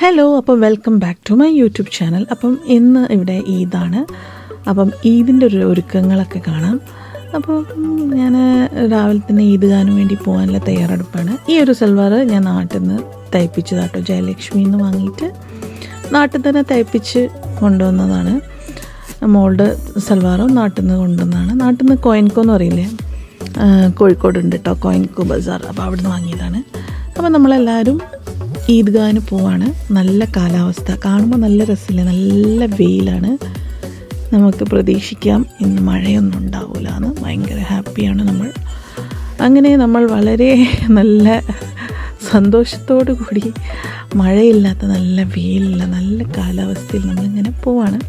Hello, അപ്പോൾ welcome back to my YouTube channel. അപ്പം ഇന്ന് ഇവിടെ ഈദാണ്. അപ്പം ഈദിൻ്റെ ഒരു ഒരുക്കങ്ങളൊക്കെ കാണാം. അപ്പോൾ ഞാൻ രാവിലെ തന്നെ ഈദ്ഗാഹിന് വേണ്ടി പോകാനുള്ള തയ്യാറെടുപ്പാണ്. ഈ ഒരു സൽവാർ ഞാൻ നാട്ടിൽ നിന്ന് തയ്പ്പിച്ചതാട്ടോ, ജയലക്ഷ്മി എന്ന് വാങ്ങിയിട്ട് നാട്ടിൽ തന്നെ തയ്പ്പിച്ച് കൊണ്ടുവന്നതാണ്. മോളുടെ സൽവാറും നാട്ടിൽ നിന്ന് കൊണ്ടുവന്നതാണ്. നാട്ടിൽ നിന്ന് കോയിൻകോ എന്ന് പറയില്ലേ, കോഴിക്കോടുണ്ട് കേട്ടോ കോയിൻകോ ബസാർ. അപ്പോൾ അവിടെ നിന്ന് വാങ്ങിയതാണ്. അപ്പോൾ നമ്മളെല്ലാവരും ഈദ്ഗാഹിന് പോവാണ്. നല്ല കാലാവസ്ഥ കാണുമ്പോൾ നല്ല രസമില്ലേ, നല്ല വെയിലാണ്. നമുക്ക് പ്രതീക്ഷിക്കാം ഇന്ന് മഴയൊന്നും ഉണ്ടാവില്ല എന്ന്. ഭയങ്കര ഹാപ്പിയാണ് നമ്മൾ. അങ്ങനെ നമ്മൾ വളരെ നല്ല സന്തോഷത്തോടു കൂടി മഴയില്ലാത്ത നല്ല വെയിലുള്ള നല്ല കാലാവസ്ഥയിൽ നമ്മളിങ്ങനെ പോവാണ്.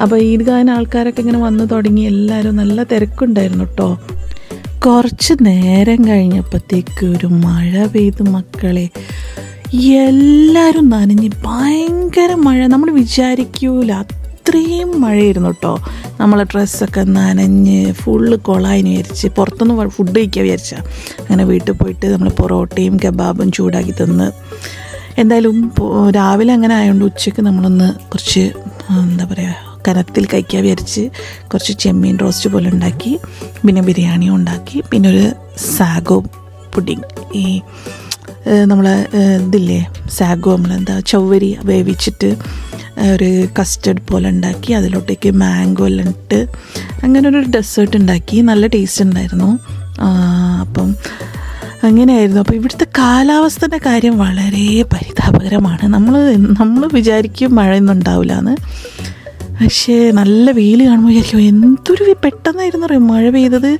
അപ്പോൾ ഈദ്ഗാഹിന് ആൾക്കാരൊക്കെ ഇങ്ങനെ വന്നു തുടങ്ങി. എല്ലാവരും നല്ല തിരക്കുണ്ടായിരുന്നു കേട്ടോ. കുറച്ച് നേരം കഴിഞ്ഞപ്പോഴത്തേക്ക് ഒരു മഴ പെയ്തു മക്കളെ. എല്ലാവരും നനഞ്ഞ്, ഭയങ്കര മഴ. നമ്മൾ വിചാരിക്കൂല അത്രയും മഴയായിരുന്നു കേട്ടോ. നമ്മളെ ഡ്രസ്സൊക്കെ നനഞ്ഞ് ഫുള്ള് കൊളായിന് വിചാരിച്ച് പുറത്തൊന്നും ഫുഡ് കഴിക്കാൻ വിചാരിച്ചാൽ അങ്ങനെ വീട്ടിൽ പോയിട്ട് നമ്മൾ പൊറോട്ടയും കബാബും ചൂടാക്കി തിന്ന്. എന്തായാലും രാവിലെ അങ്ങനെ ആയതുകൊണ്ട് ഉച്ചയ്ക്ക് നമ്മളൊന്ന് കുറച്ച് എന്താ പറയുക കനത്തിൽ കഴിക്കാൻ വിചാരിച്ച് കുറച്ച് ചെമ്മീൻ റോസ്റ്റ് പോലെ ഉണ്ടാക്കി, പിന്നെ ബിരിയാണിയും ഉണ്ടാക്കി, പിന്നെ ഒരു സാഗോ പുഡിങ്, ഈ നമ്മളെ ഇതില്ലേ സാഗോ, നമ്മളെന്താ ചവ്വരി വേവിച്ചിട്ട് ഒരു കസ്റ്റർഡ് പോലെ ഉണ്ടാക്കി, അതിലോട്ടേക്ക് മാംഗോ എല്ലാം ഇട്ട് അങ്ങനെ ഒരു ഡെസേർട്ട് ഉണ്ടാക്കി. നല്ല ടേസ്റ്റ് ഉണ്ടായിരുന്നു. അപ്പം അങ്ങനെയായിരുന്നു. അപ്പോൾ ഇവിടുത്തെ കാലാവസ്ഥയുടെ കാര്യം വളരെ പരിതാപകരമാണ്. നമ്മൾ വിചാരിക്കും മഴയൊന്നും ഉണ്ടാവില്ല എന്ന്, പക്ഷേ നല്ല വെയിൽ കാണുമ്പോൾ വിചാരിക്കും എന്തൊരു പെട്ടെന്നായിരുന്നു അറിയാം മഴ പെയ്തത്.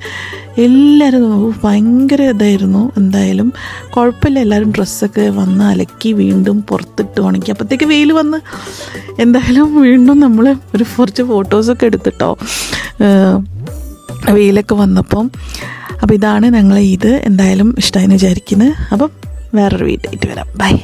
എല്ലാവരും ഭയങ്കര ഇതായിരുന്നു. എന്തായാലും കുഴപ്പമില്ല, എല്ലാവരും ഡ്രസ്സൊക്കെ വന്ന് അലക്കി വീണ്ടും പുറത്തിട്ട് ഉണക്കി. അപ്പോഴത്തേക്ക് വെയിൽ വന്ന് എന്തായാലും വീണ്ടും നമ്മൾ ഒരു കുറച്ച് ഫോട്ടോസൊക്കെ എടുത്തിട്ടോ വെയിലൊക്കെ വന്നപ്പം. അപ്പോൾ ഇതാണ് ഞങ്ങളെ ഇത്. എന്തായാലും ഇഷ്ടമായെന്ന് വിചാരിക്കുന്നത്. അപ്പം വേറൊരു വീഡിയോ ആയിട്ട് വരാം. ബൈ.